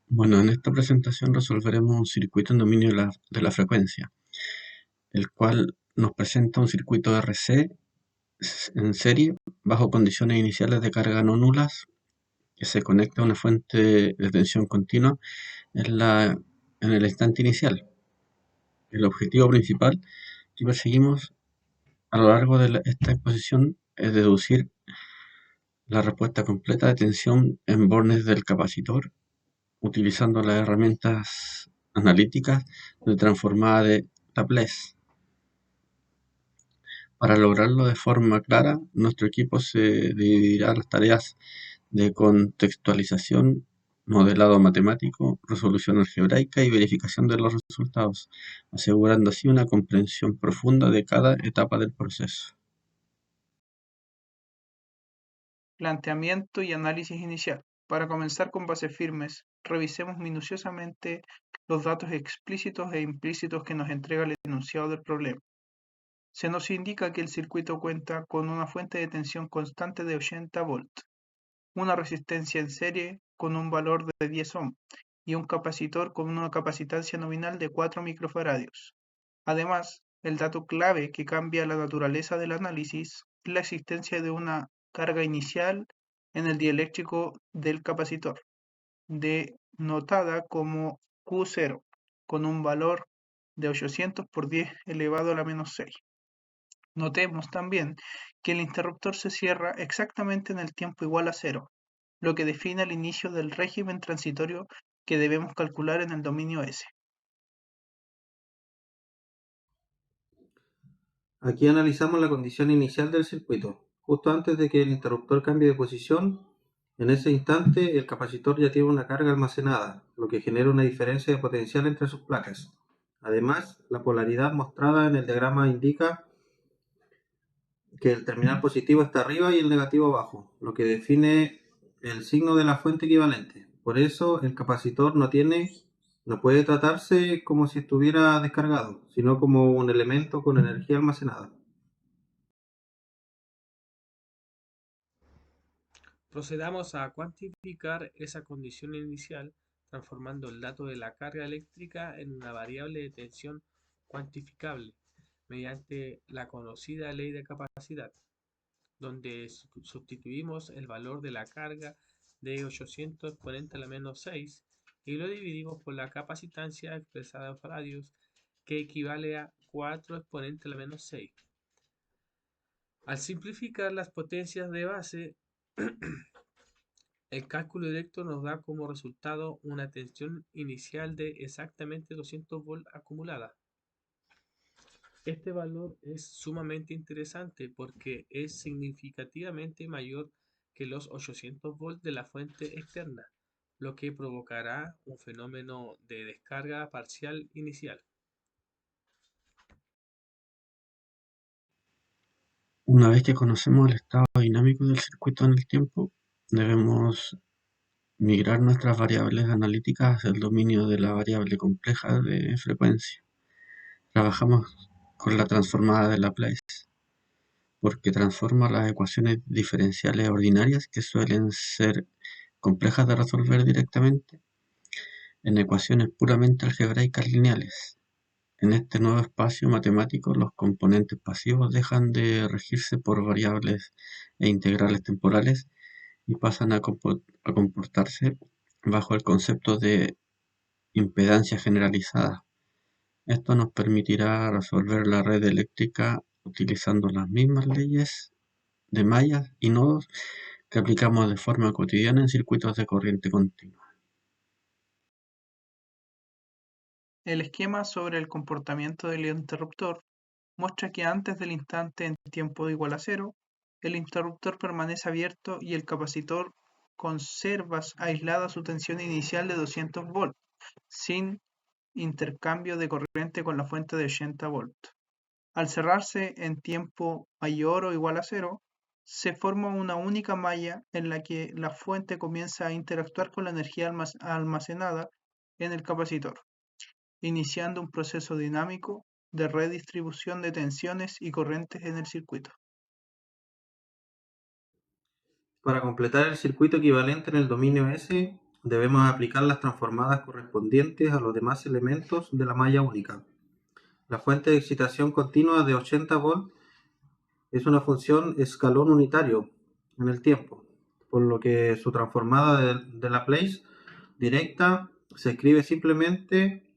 Bueno, en esta presentación resolveremos un circuito en dominio de la frecuencia, el cual nos presenta un circuito RC en serie bajo condiciones iniciales de carga no nulas que se conecta a una fuente de tensión continua en el instante inicial. El objetivo principal que perseguimos a lo largo de esta exposición es deducir la respuesta completa de tensión en bornes del capacitor utilizando las herramientas analíticas de transformada de Laplace. Para lograrlo de forma clara, nuestro equipo se dividirá las tareas de contextualización, modelado matemático, resolución algebraica y verificación de los resultados, asegurando así una comprensión profunda de cada etapa del proceso. Planteamiento y análisis inicial. Para comenzar con bases firmes, revisemos minuciosamente los datos explícitos e implícitos que nos entrega el enunciado del problema. Se nos indica que el circuito cuenta con una fuente de tensión constante de 80 volts, una resistencia en serie con un valor de 10 ohm y un capacitor con una capacitancia nominal de 4 microfaradios. Además, el dato clave que cambia la naturaleza del análisis es la existencia de una carga inicial en el dieléctrico del capacitor, denotada como Q0, con un valor de 800 por 10 elevado a la menos 6. Notemos también que el interruptor se cierra exactamente en el tiempo igual a cero, lo que define el inicio del régimen transitorio que debemos calcular en el dominio S. Aquí analizamos la condición inicial del circuito. Justo antes de que el interruptor cambie de posición, en ese instante el capacitor ya tiene una carga almacenada, lo que genera una diferencia de potencial entre sus placas. Además, la polaridad mostrada en el diagrama indica que el terminal positivo está arriba y el negativo abajo, lo que define el signo de la fuente equivalente. Por eso el capacitor no puede tratarse como si estuviera descargado, sino como un elemento con energía almacenada. Procedamos a cuantificar esa condición inicial transformando el dato de la carga eléctrica en una variable de tensión cuantificable mediante la conocida ley de capacidad, donde sustituimos el valor de la carga de 800 exponente a la menos 6 y lo dividimos por la capacitancia expresada en faradios, que equivale a 4 exponente a la menos 6. Al simplificar las potencias de base, el cálculo directo nos da como resultado una tensión inicial de exactamente 200 volts acumulada. Este valor es sumamente interesante porque es significativamente mayor que los 800 volts de la fuente externa, lo que provocará un fenómeno de descarga parcial inicial. Una vez que conocemos el estado dinámico del circuito en el tiempo, debemos migrar nuestras variables analíticas hacia el dominio de la variable compleja de frecuencia. Trabajamos con la transformada de Laplace, porque transforma las ecuaciones diferenciales ordinarias, que suelen ser complejas de resolver directamente, en ecuaciones puramente algebraicas lineales. En este nuevo espacio matemático, los componentes pasivos dejan de regirse por variables e integrales temporales y pasan a comportarse bajo el concepto de impedancia generalizada. Esto nos permitirá resolver la red eléctrica utilizando las mismas leyes de mallas y nodos que aplicamos de forma cotidiana en circuitos de corriente continua. El esquema sobre el comportamiento del interruptor muestra que antes del instante en tiempo igual a cero, el interruptor permanece abierto y el capacitor conserva aislada su tensión inicial de 200 volts, sin intercambio de corriente con la fuente de 80 volts. Al cerrarse en tiempo mayor o igual a cero, se forma una única malla en la que la fuente comienza a interactuar con la energía almacenada en el capacitor, iniciando un proceso dinámico de redistribución de tensiones y corrientes en el circuito. Para completar el circuito equivalente en el dominio S, debemos aplicar las transformadas correspondientes a los demás elementos de la malla única. La fuente de excitación continua de 80 volts es una función escalón unitario en el tiempo, por lo que su transformada de Laplace directa se escribe simplemente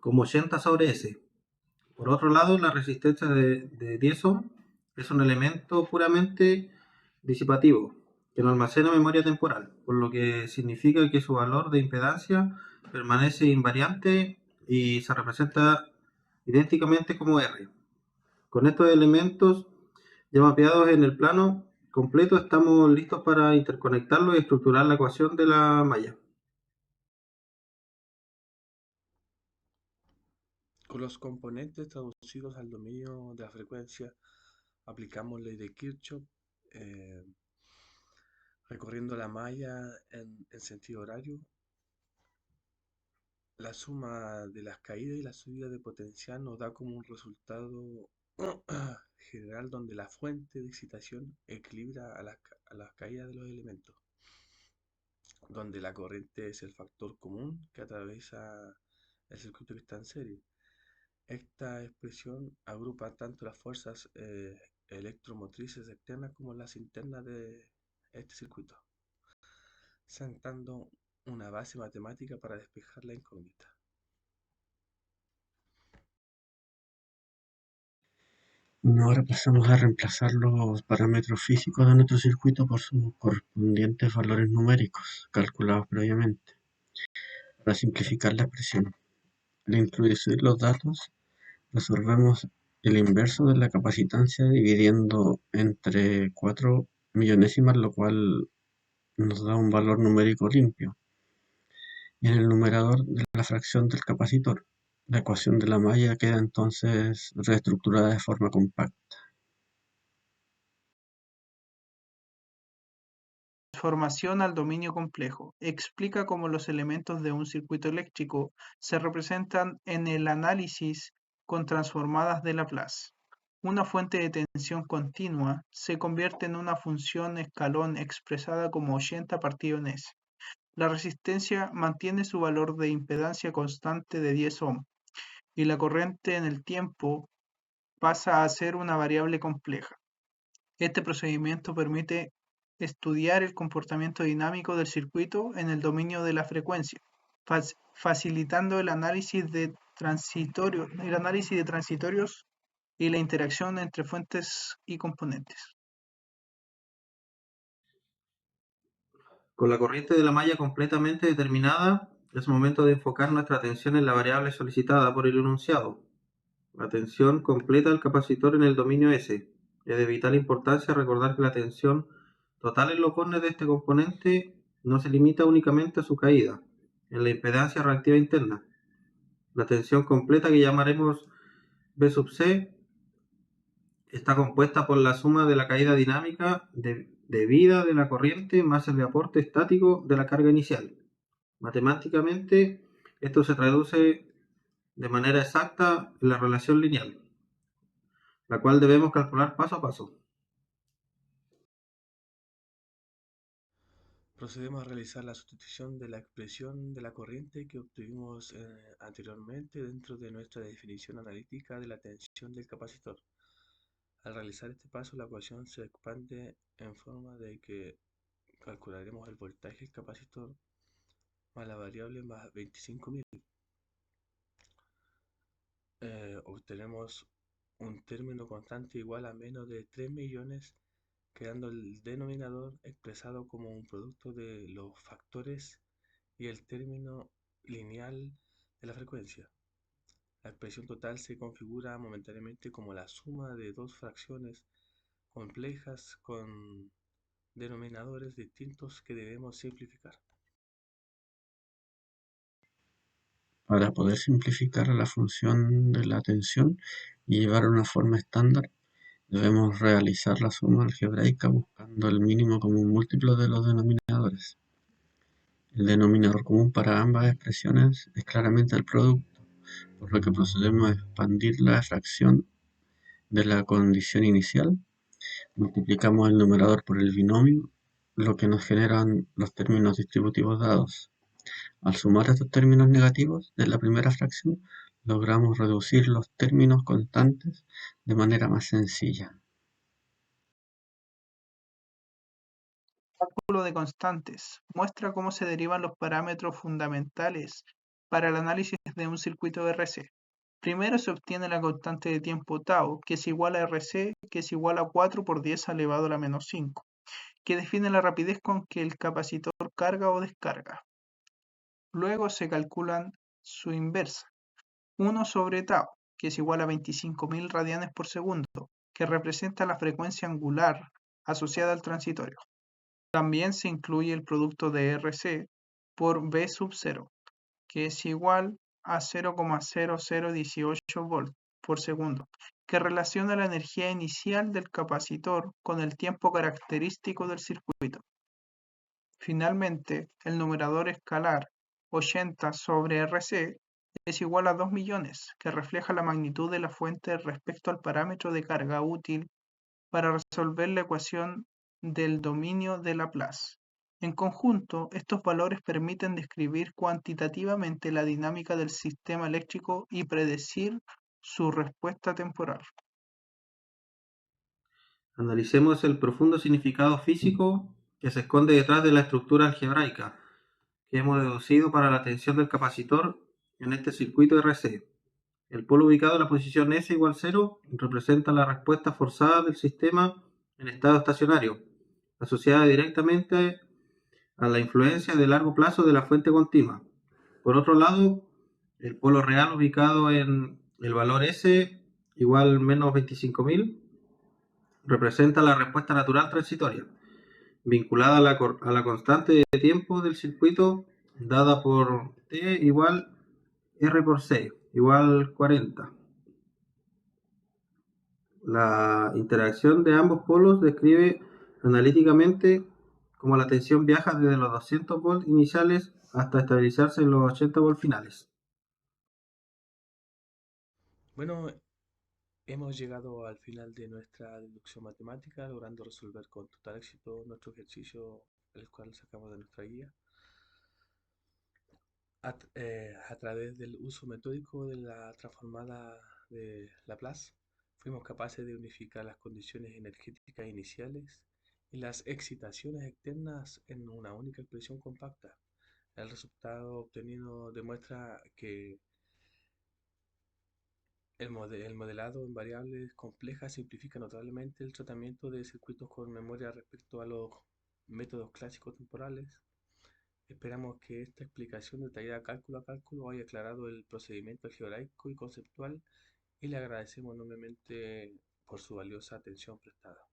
como 80 sobre S. Por otro lado, la resistencia de 10 ohm es un elemento puramente disipativo que no almacena memoria temporal, por lo que significa que su valor de impedancia permanece invariante y se representa idénticamente como R. Con estos elementos ya mapeados en el plano completo, estamos listos para interconectarlos y estructurar la ecuación de la malla. Con los componentes traducidos al dominio de la frecuencia, aplicamos ley de Kirchhoff, eh, recorriendo la malla en sentido horario. La suma de las caídas y la subida de potencial nos da como un resultado general donde la fuente de excitación equilibra a las caídas de los elementos, donde la corriente es el factor común que atraviesa el circuito que está en serie. Esta expresión agrupa tanto las fuerzas electromotrices externas como las internas de este circuito, sentando una base matemática para despejar la incógnita. Ahora pasamos a reemplazar los parámetros físicos de nuestro circuito por sus correspondientes valores numéricos calculados previamente. Para simplificar la expresión, al introducir los datos, resolvemos el inverso de la capacitancia dividiendo entre 4 millonésimas, lo cual nos da un valor numérico limpio, y en el numerador de la fracción del capacitor. La ecuación de la malla queda entonces reestructurada de forma compacta. Transformación al dominio complejo. Explica cómo los elementos de un circuito eléctrico se representan en el análisis con transformadas de Laplace. Una fuente de tensión continua se convierte en una función escalón expresada como 80 partido en S. La resistencia mantiene su valor de impedancia constante de 10 ohm y la corriente en el tiempo pasa a ser una variable compleja. Este procedimiento permite estudiar el comportamiento dinámico del circuito en el dominio de la frecuencia, facilitando el análisis de transitorios y la interacción entre fuentes y componentes. Con la corriente de la malla completamente determinada, es momento de enfocar nuestra atención en la variable solicitada por el enunciado. La tensión completa del capacitor en el dominio S. Es de vital importancia recordar que la tensión total en los bornes de este componente no se limita únicamente a su caída en la impedancia reactiva interna. La tensión completa, que llamaremos B sub C, está compuesta por la suma de la caída dinámica de vida de la corriente más el aporte estático de la carga inicial. Matemáticamente, esto se traduce de manera exacta en la relación lineal, la cual debemos calcular paso a paso. Procedemos a realizar la sustitución de la expresión de la corriente que obtuvimos anteriormente dentro de nuestra definición analítica de la tensión del capacitor. Al realizar este paso, la ecuación se expande en forma de que calcularemos el voltaje del capacitor más la variable más 25.000. Obtenemos un término constante igual a menos de 3 millones, quedando el denominador expresado como un producto de los factores y el término lineal de la frecuencia. La expresión total se configura momentáneamente como la suma de dos fracciones complejas con denominadores distintos que debemos simplificar. Para poder simplificar la función de la tensión y llevar a una forma estándar, debemos realizar la suma algebraica buscando el mínimo común múltiplo de los denominadores. El denominador común para ambas expresiones es claramente el producto, por lo que procedemos a expandir la fracción de la condición inicial, multiplicamos el numerador por el binomio, lo que nos generan los términos distributivos dados. Al sumar estos términos negativos de la primera fracción, logramos reducir los términos constantes de manera más sencilla. Cálculo de constantes. Muestra cómo se derivan los parámetros fundamentales para el análisis de un circuito RC. Primero se obtiene la constante de tiempo tau, que es igual a RC, que es igual a 4 por 10 elevado a la menos 5, que define la rapidez con que el capacitor carga o descarga. Luego se calculan su inversa, 1 sobre tau, que es igual a 25.000 radianes por segundo, que representa la frecuencia angular asociada al transitorio. También se incluye el producto de RC por V sub 0, que es igual a 0,0018 volts por segundo, que relaciona la energía inicial del capacitor con el tiempo característico del circuito. Finalmente, el numerador escalar 80 sobre RC es igual a 2 millones, que refleja la magnitud de la fuente respecto al parámetro de carga útil para resolver la ecuación del dominio de Laplace. En conjunto, estos valores permiten describir cuantitativamente la dinámica del sistema eléctrico y predecir su respuesta temporal. Analicemos el profundo significado físico que se esconde detrás de la estructura algebraica que hemos deducido para la tensión del capacitor en este circuito RC. El polo ubicado en la posición S igual 0 representa la respuesta forzada del sistema en estado estacionario, asociada directamente a la influencia de largo plazo de la fuente continua. Por otro lado, el polo real ubicado en el valor S igual menos 25.000 representa la respuesta natural transitoria, vinculada a la constante de tiempo del circuito dada por T igual R por C, igual 40. La interacción de ambos polos describe analíticamente cómo la tensión viaja desde los 200 volts iniciales hasta estabilizarse en los 80 volts finales. Bueno, hemos llegado al final de nuestra deducción matemática, logrando resolver con total éxito nuestro ejercicio, el cual sacamos de nuestra guía, a través del uso metódico de la transformada de Laplace. Fuimos capaces de unificar las condiciones energéticas iniciales y las excitaciones externas en una única expresión compacta. El resultado obtenido demuestra que el modelado en variables complejas simplifica notablemente el tratamiento de circuitos con memoria respecto a los métodos clásicos temporales. Esperamos que esta explicación detallada cálculo a cálculo haya aclarado el procedimiento algebraico y conceptual y le agradecemos enormemente por su valiosa atención prestada.